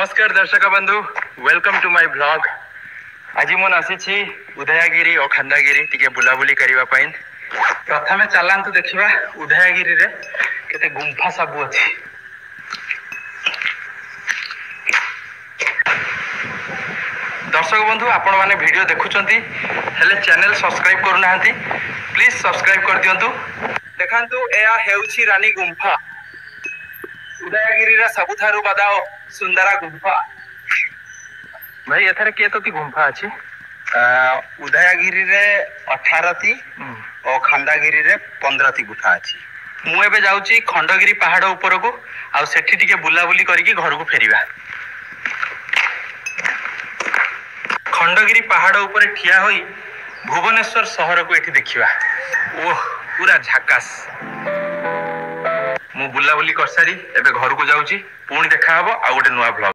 नमस्कार दर्शक बंधु, वेलकम टू माय ब्लॉग। आज मुझे आसी उदयगिरी और खंडागिरी टिके बुलाबुली करबा पई। प्रथमे चलांतु देखिबा उदयगिरी रे केते गुंफा सब अछि। दर्शक बंधु आपण माने वीडियो देखुचंती हेले चैनल सब्सक्राइब करू नाहंती, प्लीज सब्सक्राइब कर दियंतु। देखंतु एया हेउछि रानी गुंफा, उदयगिरी रा सबुठारु बदाओ सुंदरा गुंफा। भाई एथरे केतोटी गुंफा अछि? उदयगिरी रे 18 टी और खंडागिरी रे 15 टी गुफा अछि। मु एबे जाउची खंडगिरी पहाड़ ऊपर को, आ सेठी टिके बुलाबुली करिकि घर को फेरिबा। खंडगिरी पहाड़ ऊपर ठिया होई भुवनेश्वर शहर को एठी देखिबा। ओह पूरा झकास। मु बुलाबुली कर सारी एबे घर को जाउची, पुणी देखा हबो आ गोटे नुआ ब्लॉग।